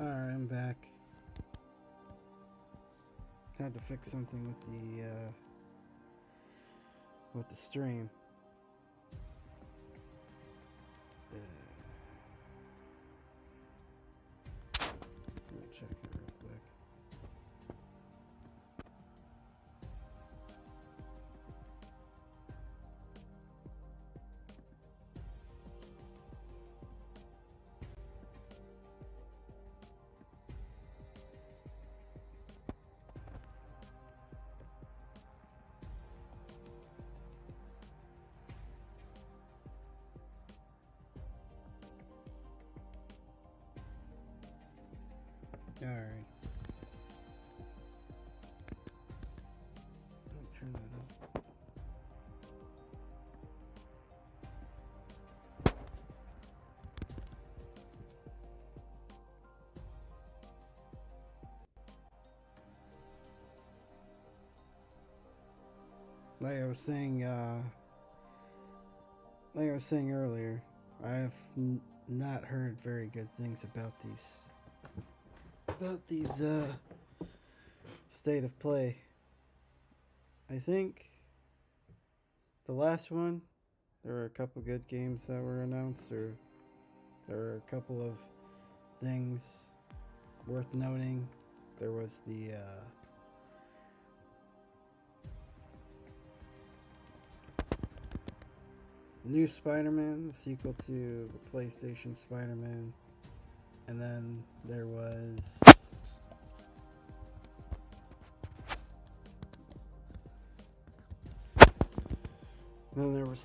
Alright, I'm back. Had to fix something with the stream. Let me check it real quick. Alright. Let me turn that up. Like I was saying earlier, I have not heard very good things about these state of play. I think the last one, there were a couple good games that were announced, or there were a couple of things worth noting. There was the new Spider-Man, the sequel to the PlayStation Spider-Man, and then there was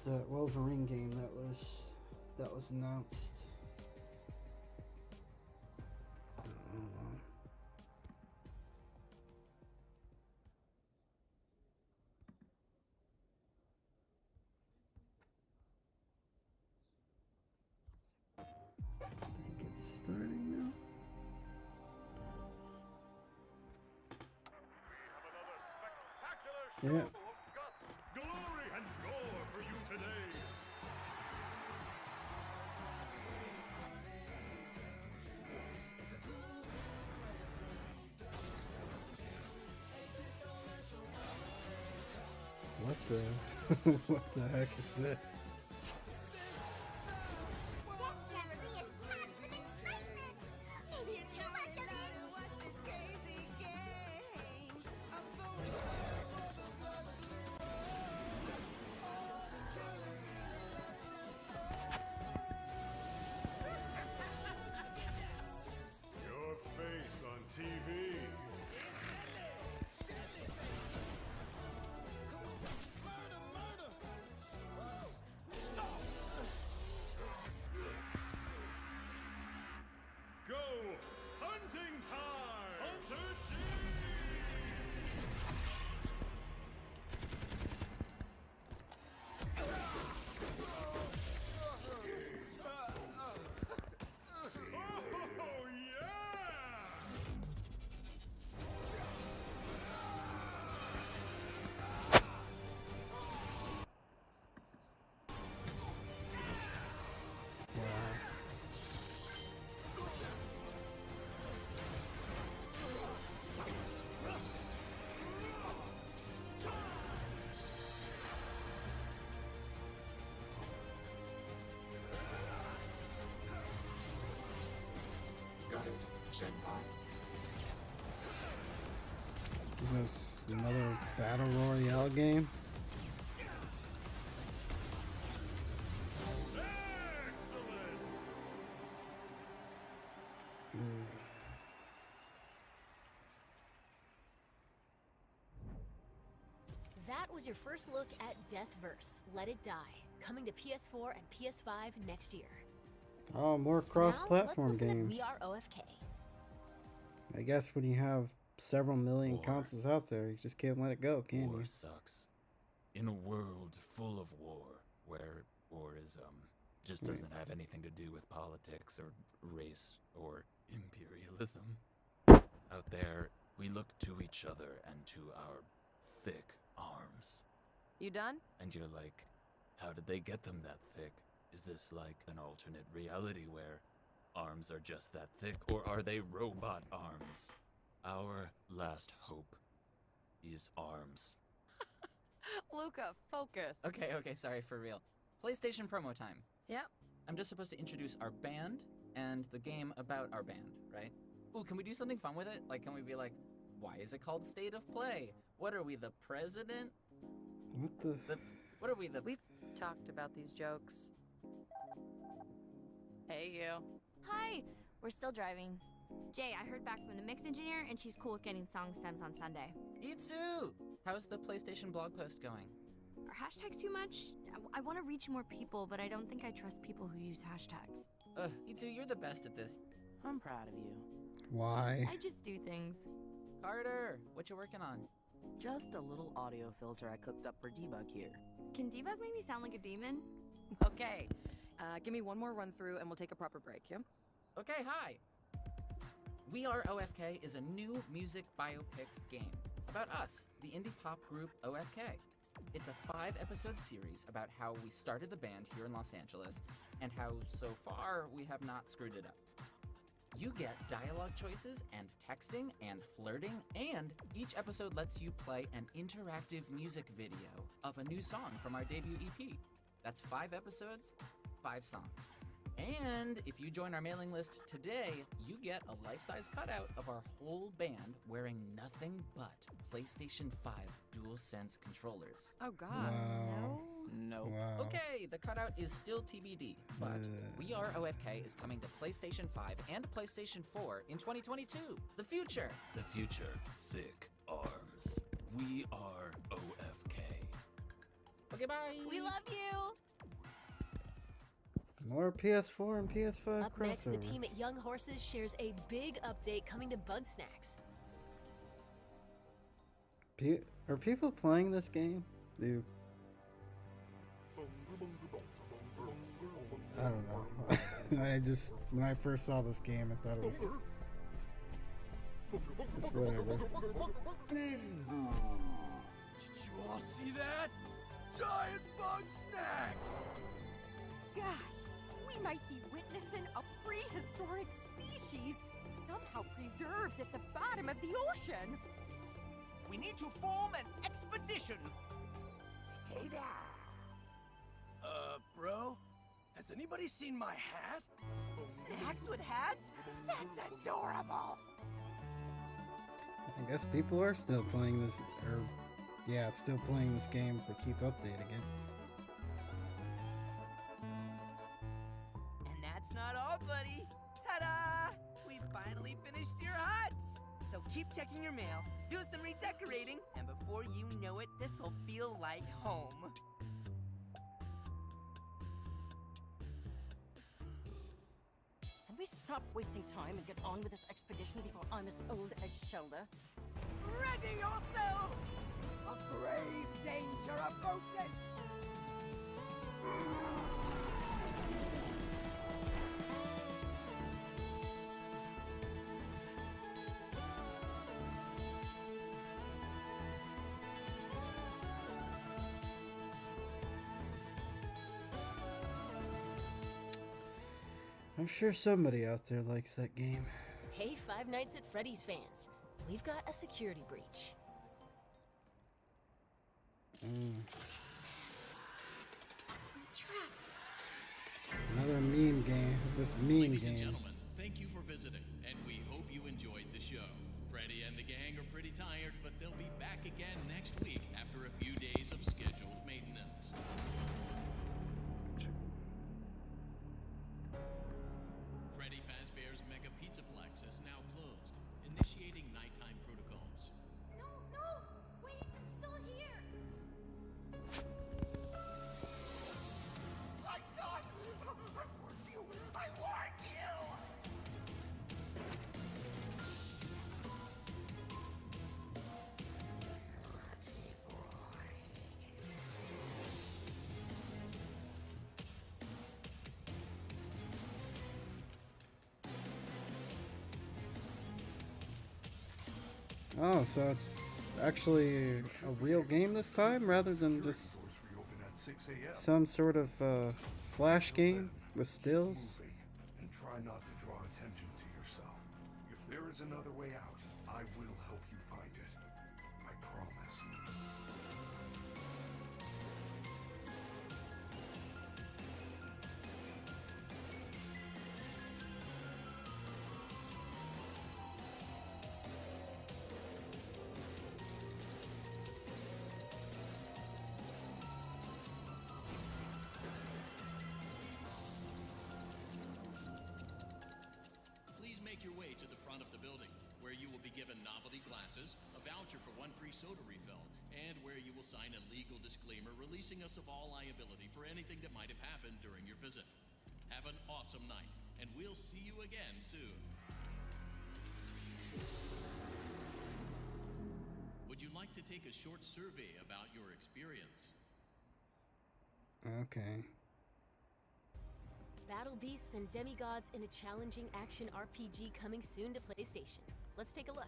the Wolverine game that was announced. I think it's starting now. We have another spectacular show Yeah. of guts, glory, and gore for you today. What the what the heck is this? Your face on TV. Go hunting time! Hunter G! Oh yeah! Got it, Senpai. Is this another battle royale game? Excellent! That was your first look at Deathverse: Let It Die, coming to PS4 and PS5 next year. Oh, more cross-platform now, let's listen games. To We Are OFK. I guess when you have several million War. consoles out there, you just can't let it go, can War you? sucks. In a world full of war, where war is, just doesn't have anything to do with politics or race or imperialism. Out there, we look to each other and to our thick arms. You done? And you're like, how did they get them that thick? Is this like an alternate reality where arms arms are just that thick, or are they robot arms? Our last hope is arms. Luca, focus. Okay, sorry, for real. PlayStation promo time. Yep. I'm just supposed to introduce our band and the game about our band, right? Ooh, can we do something fun with it? Like, can we be like, why is it called State of Play? What are we, the president? What the? What are we, the... We've talked about these jokes. Hey, you. Hi! We're still driving. Jay, I heard back from the mix engineer, and she's cool with getting song stems on Sunday. Itsu! How's the PlayStation blog post going? Are hashtags too much? I want to reach more people, but I don't think I trust people who use hashtags. Itsu, you're the best at this. I'm proud of you. Why? I just do things. Carter, what you working on? Just a little audio filter I cooked up for debug here. Can Debug make me sound like a demon? Okay. Give me one more run through and we'll take a proper break, yeah? Okay, hi! We Are OFK is a new music biopic game about us, the indie pop group OFK. It's a 5-episode series about how we started the band here in Los Angeles and how, so far, we have not screwed it up. You get dialogue choices and texting and flirting, and each episode lets you play an interactive music video of a new song from our debut EP. That's 5 episodes, 5 songs. And if you join our mailing list today, you get a life-size cutout of our whole band wearing nothing but PlayStation 5 DualSense controllers. Oh, God. Wow. No. Wow. Okay, the cutout is still TBD, but We Are OFK is coming to PlayStation 5 and PlayStation 4 in 2022. The future! The future, thick arms. We are OFK. Okay, bye! We love you! More PS4 and PS5 Up next, the team crossovers. at Young Horses shares a big update coming to Bug Snacks. Are people playing this game? I don't know. I just, when I first saw this game, I thought it was just whatever. Did you all see that? Giant bug snacks! Gosh, we might be witnessing a prehistoric species somehow preserved at the bottom of the ocean. We need to form an expedition. Bro? Has anybody seen my hat? Snacks with hats? That's adorable! I guess people are still playing this, or yeah, still playing this game to keep updating it. And that's not all, buddy. Ta-da! We finally finished your huts. So keep checking your mail, do some redecorating, and before you know it, this'll feel like home. Can we stop wasting time and get on with this expedition before I'm as old as Shelda? Ready yourselves! A grave danger approaches! I'm sure somebody out there likes that game. Hey, Five Nights at Freddy's fans. We've got a security breach. Another meme game. This meme Ladies and game. gentlemen, thank you for visiting, and we hope you enjoyed the show. Freddy and the gang are pretty tired, but they'll be back again next week after a few days of scheduled maintenance. Freddy Fazbear's Mega Pizzaplex is now closed, initiating nighttime protocols. No, no! Wait, I'm still here! Lights on! I warned you! I warned you! Oh, so it's actually a real game this time rather than just Doors reopen at 6 a.m. some sort of flash game with stills. And try not to draw draw attention to yourself. If there is another way out, I will help you find it. I promise. Please make your way to the front of the building, where you will be given novelty glasses, a voucher for 1 free soda refill, and where you will sign a legal disclaimer releasing us of all liability for anything that might have happened during your visit. Have an awesome night, and we'll see you again soon. Would you like to take a short survey about your experience? Okay. Battle Beasts and Demigods in a challenging action RPG coming soon to PlayStation. Let's take a look.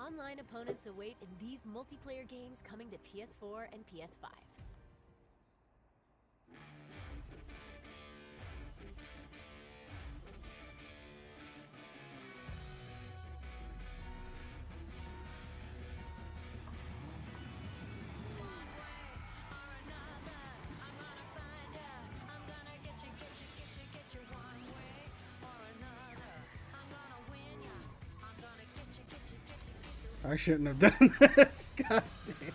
Online opponents await in these multiplayer games coming to PS4 and PS5. I shouldn't have done this. God damn.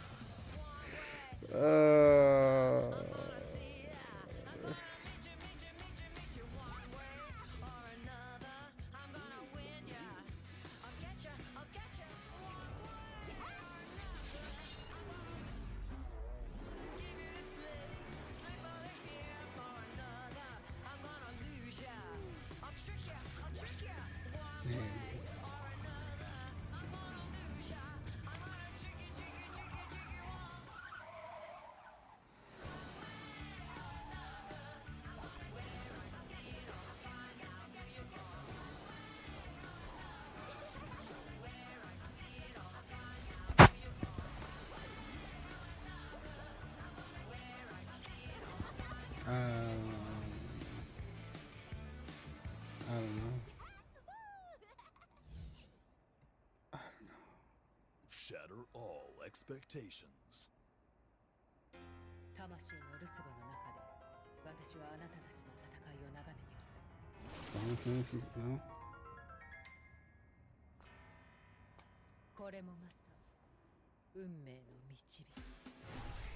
I don't know. Shatter all expectations. Final Fantasy, no?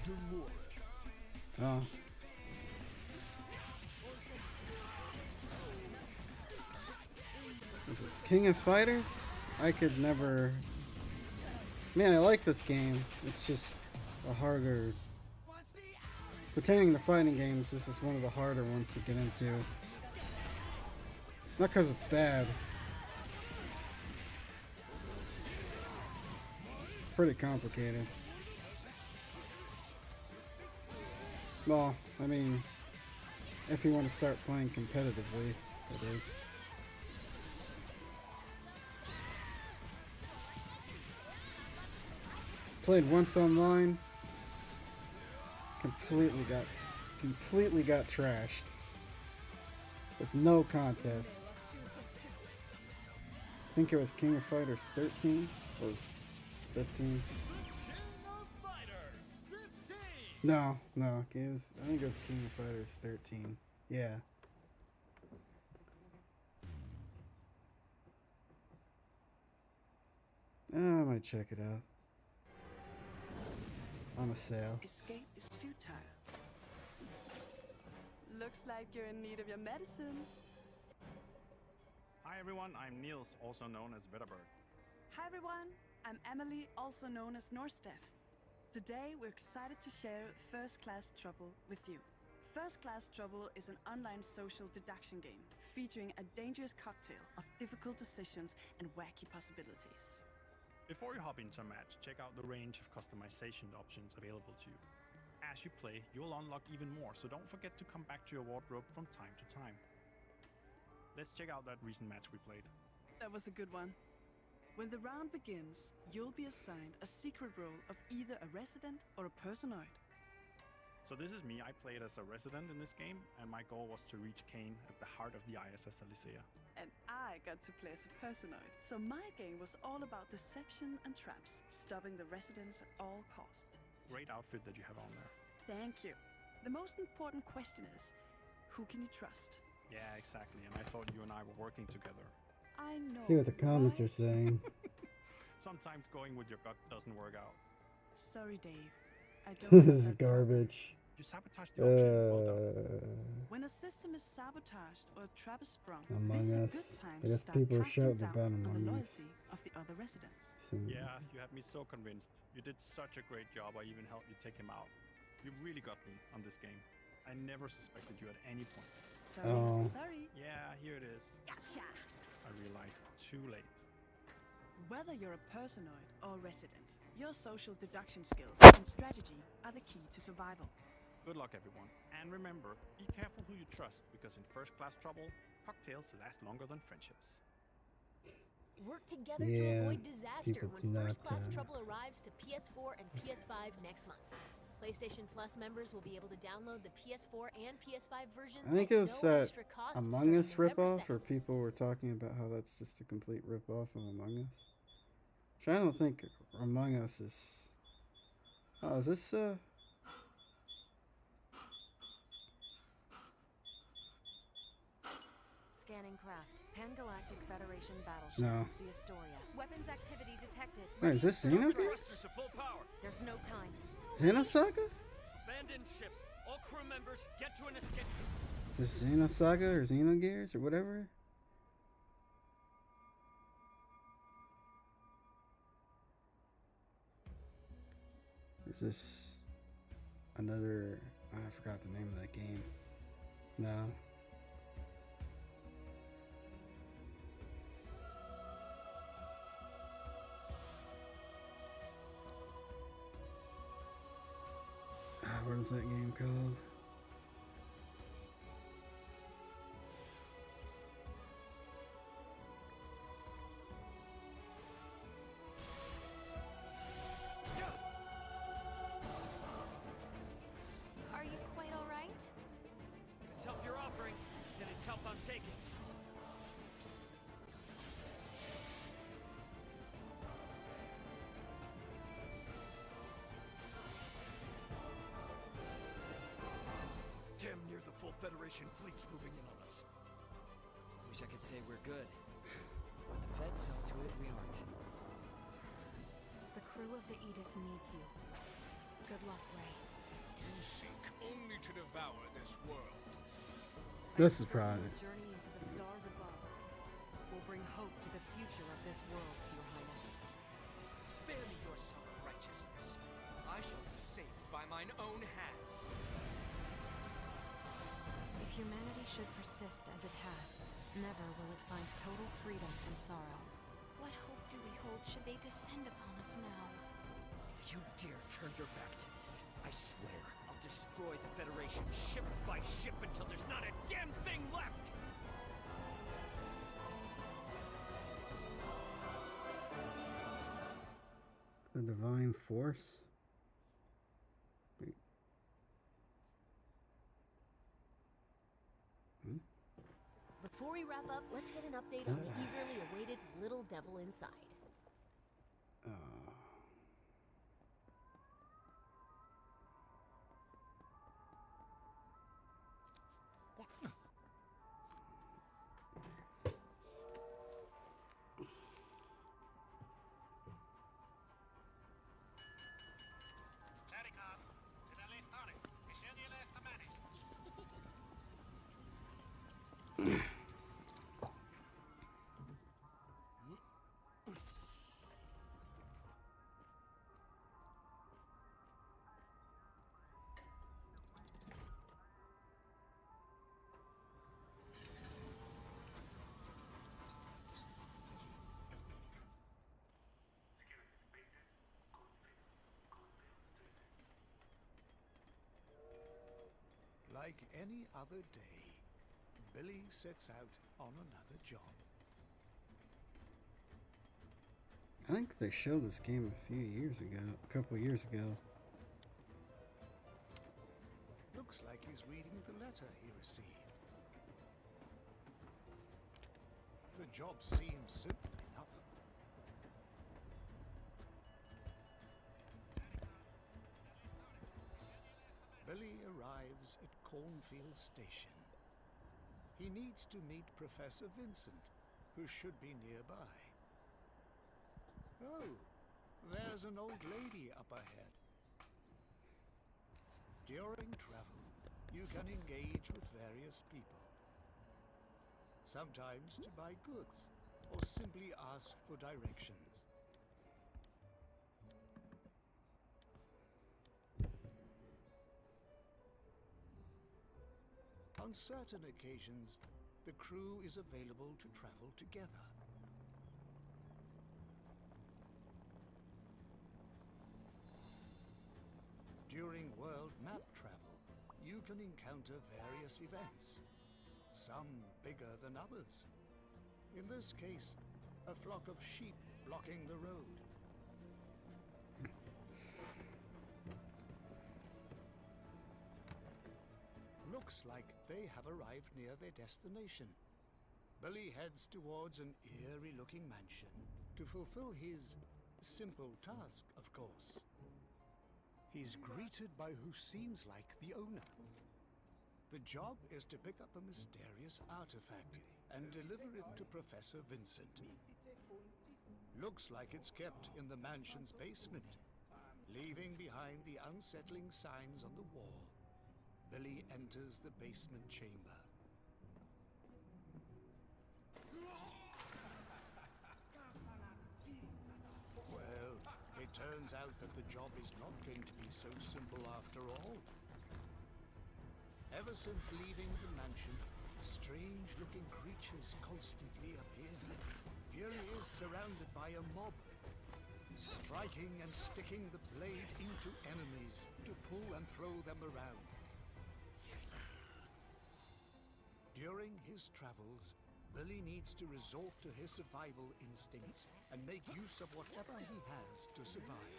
Dolores. Oh. If it's King of Fighters, I could never. Man, I like this game. It's just a harder. Pertaining to fighting games, this is one of the harder ones to get into. Not because it's bad. It's pretty complicated. Well, I mean, if you want to start playing competitively, it is. Played once online, completely got trashed. It's no contest. I think it was King of Fighters 13 or 15. No, it was, I think it was King of Fighters 13. Yeah. I might check it out. On a sale. Escape is futile. Looks like you're in need of your medicine. Hi everyone, I'm Niels, also known as Bitterbird. Hi everyone, I'm Emily, also known as Norstef. Today we're excited to share First Class Trouble with you. First Class Trouble is an online social deduction game featuring a dangerous cocktail of difficult decisions and wacky possibilities. Before you hop into a match, check out the range of customization options available to you. As you play, you'll unlock even more, so don't forget to come back to your wardrobe from time to time. Let's check out that recent match we played. That was a good one. When the round begins, you'll be assigned a secret role of either a resident or a personoid. So this is me. I played as a resident in this game, and my goal was to reach Kane at the heart of the ISS Alicea. And I got to play as a personoid. So my game was all about deception and traps, stopping the residents at all cost. Great outfit that you have on there. Thank you. The most important question is, who can you trust? Yeah, exactly. And I thought you and I were working together. I know. See what the comments are saying. Sometimes going with your gut doesn't work out. Sorry, Dave. I don't. This is garbage. You sabotaged the auction. Well done. When a system is sabotaged or a trap is sprung, Among this is a Us. good time I to guess start people are cracking shouting down about on the Among Us. loyalty of the other residents. Yeah, you had me so convinced. You did such a great job. I even helped you take him out. You really got me on this game. I never suspected you at any point. Sorry, sorry. Yeah, here it is. Gotcha. I realized too late. Whether you're a personoid or a resident, your social deduction skills and strategy are the key to survival. Good luck, everyone. And remember, be careful who you trust, because in First Class Trouble, cocktails last longer than friendships. Work together to Yeah, avoid disaster people when do First not, Class Trouble arrives to PS4 and PS5 next month. PlayStation Plus members will be able to download the PS4 and PS5 versions. I think at it was no that extra cost Among Us starting November ripoff, or people were talking about how that's just a complete ripoff of Among Us. I don't think Among Us is. Oh, is this Scanning craft. Pan-Galactic Federation battleship. No. The Astoria. Weapons activity detected. Wait, is this Xenogears? There's no time. Xenosaga? Abandon ship. All crew members get to an escape. Is this Xenosaga or Xenogears or whatever? Is this another? I forgot the name of that game. No. What is that game called? Are you quite all right? If it's help you're offering, then it's help I'm taking. Damn near the full Federation fleet's moving in on us. Wish I could say we're good. But the Feds saw to it we aren't. The crew of the Aegis needs you. Good luck, Ray. You seek only to devour this world. This is private. A journey into the stars above will bring hope to the future of this world, Your Highness. Spare me your self-righteousness. I shall be saved by mine own hands. If humanity should persist as it has, never will it find total freedom from sorrow. What hope do we hold should they descend upon us now? If you dare turn your back to this, I swear I'll destroy the Federation ship by ship until there's not a damn thing left! The Divine Force? Wait. Before we wrap up, let's get an update on the eagerly awaited Little Devil Inside. Like any other day, Billy sets out on another job. I think they showed this game a couple years ago. Looks like he's reading the letter he received. The job seems simple enough. Billy arrives at Cornfield Station. He needs to meet Professor Vincent, who should be nearby. Oh, there's an old lady up ahead. During travel, you can engage with various people. Sometimes to buy goods, or simply ask for directions. On certain occasions, the crew is available to travel together. During world map travel, you can encounter various events, some bigger than others. In this case, a flock of sheep blocking the road. Looks like they have arrived near their destination. Billy heads towards an eerie-looking mansion to fulfill his simple task, of course. He's greeted by who seems like the owner. The job is to pick up a mysterious artifact and deliver it to Professor Vincent. Looks like it's kept in the mansion's basement, leaving behind the unsettling signs on the wall. Billy enters the basement chamber. Well, it turns out that the job is not going to be so simple after all. Ever since leaving the mansion, strange-looking creatures constantly appear. Here he is surrounded by a mob, striking and sticking the blade into enemies to pull and throw them around. During his travels, Billy needs to resort to his survival instincts and make use of whatever he has to survive.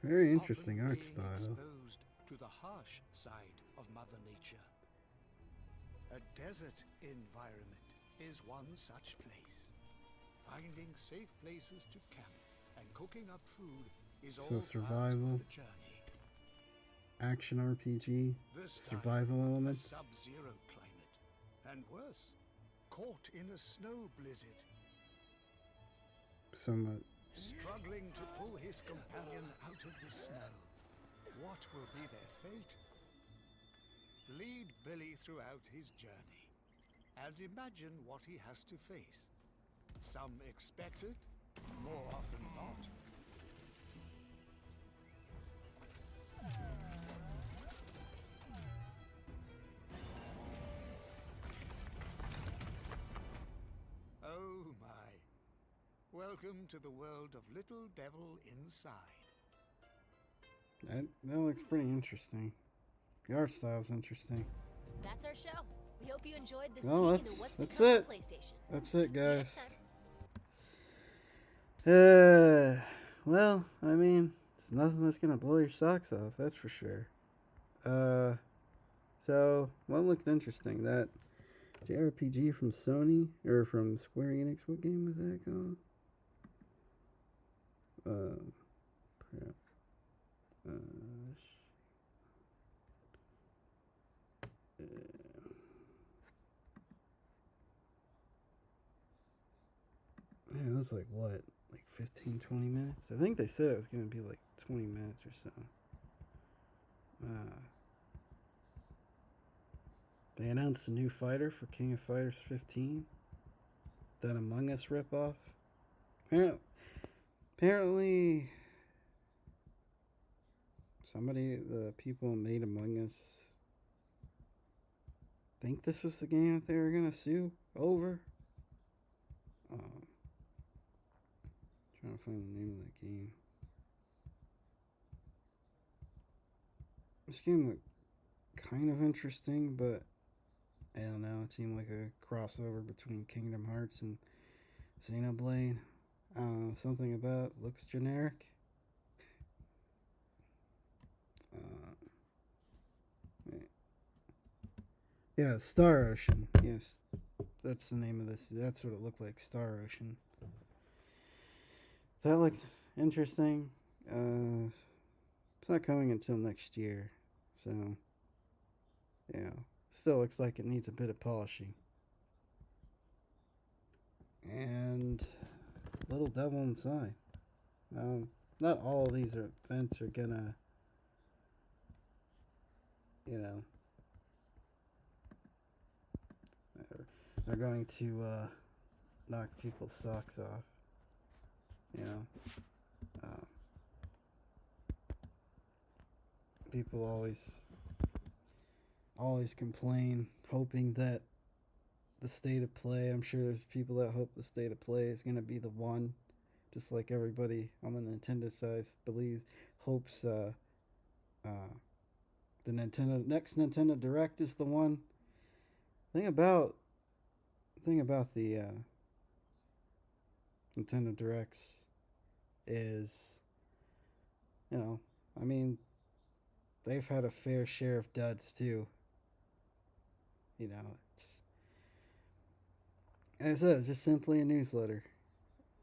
Very interesting art Being style. exposed to the harsh side of Mother Nature. A desert environment is one such place. Finding safe places to camp and cooking up food is all So survival, part of the journey. action RPG, This survival time, elements. a sub-zero climate, and worse, caught in a snow blizzard, Somewhat. struggling to pull his companion out of the snow. What will be their fate? Lead Billy throughout his journey, and imagine what he has to face. Some expected, more often not. Oh my. Welcome to the world of Little Devil Inside. That looks pretty interesting. The art style's interesting. That's our show. We hope you enjoyed this Well, peek into what's to that's come on it. PlayStation. That's it, See you next guys. time. Well, I mean, it's nothing that's gonna blow your socks off, that's for sure. So what looked interesting? That JRPG from Sony or from Square Enix. What game was that called? Crap. Yeah, it was like what? Like 15, 20 minutes? I think they said it was going to be like 20 minutes or so. They announced a new fighter for King of Fighters 15. That Among Us ripoff. Apparently, the people who made Among Us, think this was the game that they were going to sue over. Trying to find the name of that game. This game looked kind of interesting, but I don't know. It seemed like a crossover between Kingdom Hearts and Xenoblade. I don't know. Something about it looks generic. Yeah, Star Ocean. Yes, that's the name of this. That's what it looked like, Star Ocean. That looked interesting. It's not coming until next year, so yeah, still looks like it needs a bit of polishing. And Little Devil Inside. Not all of these events are gonna, you know, they're going to knock people's socks off. You know, people always complain, hoping that the state of play. I'm sure there's people that hope the state of play is gonna be the one, just like everybody on the Nintendo side hopes. The next Nintendo Direct is the one. Thing about the Nintendo Directs is, you know, I mean, they've had a fair share of duds too. You know, as I said, it's just simply a newsletter.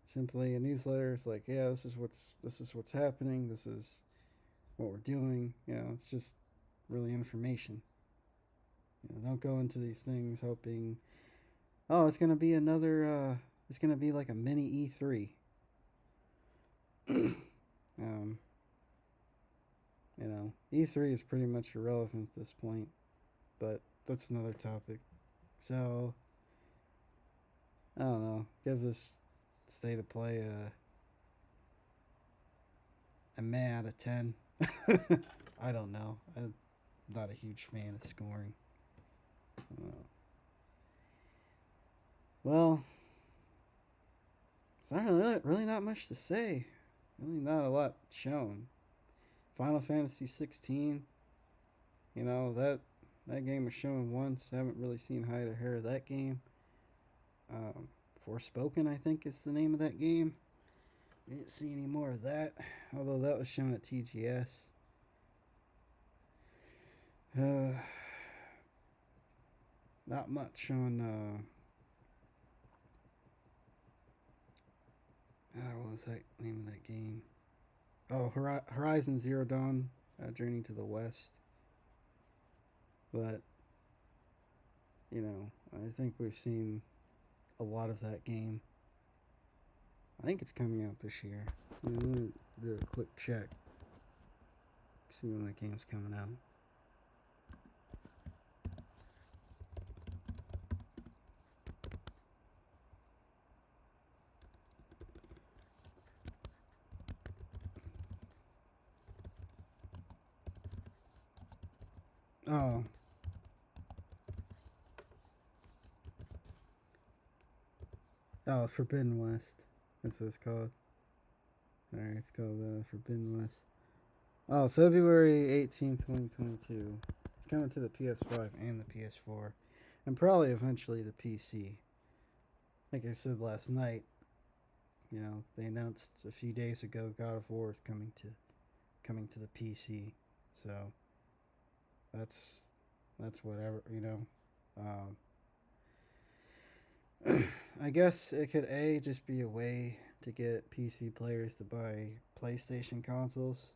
Simply a newsletter. It's like, yeah, this is what's happening. This is what we're doing. You know, it's just really information. You know, don't go into these things hoping, oh, it's gonna be another. It's gonna be like a mini E3. You know, E3 is pretty much irrelevant at this point, but that's another topic. So, I don't know. Give this state of play a meh out of 10. I don't know. I'm not a huge fan of scoring. Well, it's not really not much to say. Really not a lot shown. Final Fantasy 16, you know, that game was shown once. I haven't really seen hide or hair of that game. Forspoken, I think is the name of that game. Didn't see any more of that, although that was shown at TGS. Not much on what was that name of that game? Oh, Horizon Zero Dawn, Journey to the West. But, you know, I think we've seen a lot of that game. I think it's coming out this year. Let me do a quick check. See when that game's coming out. Oh, Forbidden West. That's what it's called. Alright, it's called Forbidden West. Oh, February 18th, 2022. It's coming to the PS5 and the PS4. And probably eventually the PC. Like I said last night, you know, they announced a few days ago God of War is coming to the PC. So that's whatever, you know. I guess it could just be a way to get PC players to buy PlayStation consoles,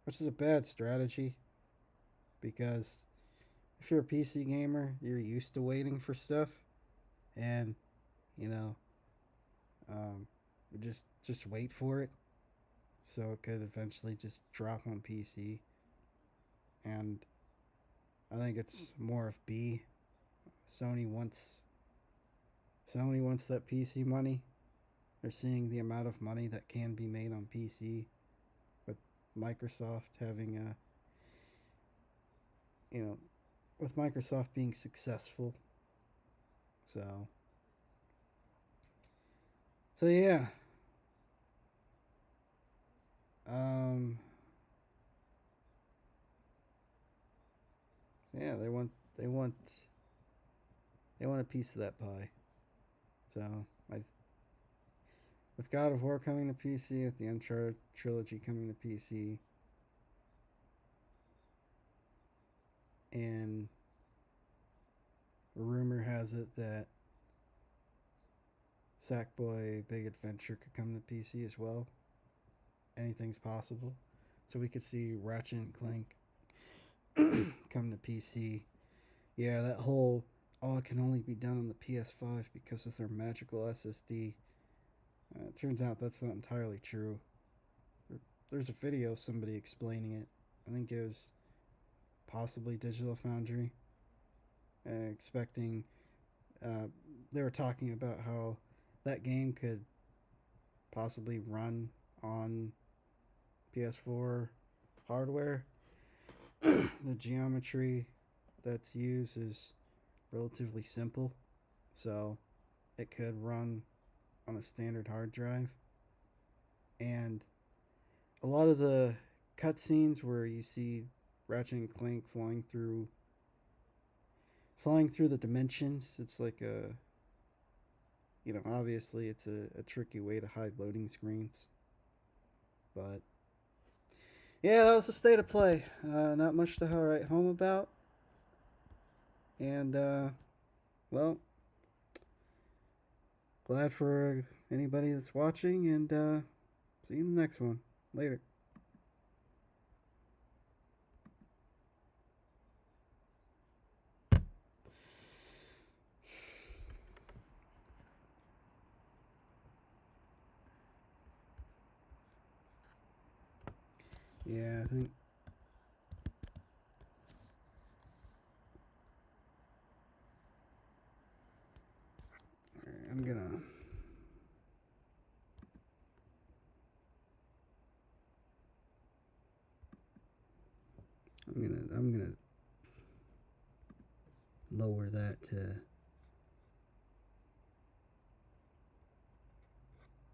which is a bad strategy, because if you're a PC gamer, you're used to waiting for stuff, and you know, just wait for it, so it could eventually just drop on PC. And I think it's more of B. Sony wants that PC money. They're seeing the amount of money that can be made on PC, with Microsoft having with Microsoft being successful. So yeah. yeah, they want a piece of that pie. So with God of War coming to PC, with the Uncharted trilogy coming to PC, and rumor has it that Sackboy Big Adventure could come to PC as well. Anything's possible. So we could see Ratchet and Clank come to PC. Yeah, that whole, oh, it can only be done on the PS5 because of their magical SSD. It turns out that's not entirely true. There's a video of somebody explaining it. I think it was possibly Digital Foundry. Expecting, they were talking about how that game could possibly run on PS4 hardware. The geometry that's used is relatively simple, so it could run on a standard hard drive. And a lot of the cutscenes where you see Ratchet and Clank flying through the dimensions, it's like a, obviously it's a tricky way to hide loading screens. But yeah, that was the state of play. Not much to write home about. And, well, glad for anybody that's watching, and see you in the next one. Later. Yeah, I think I'm gonna lower that to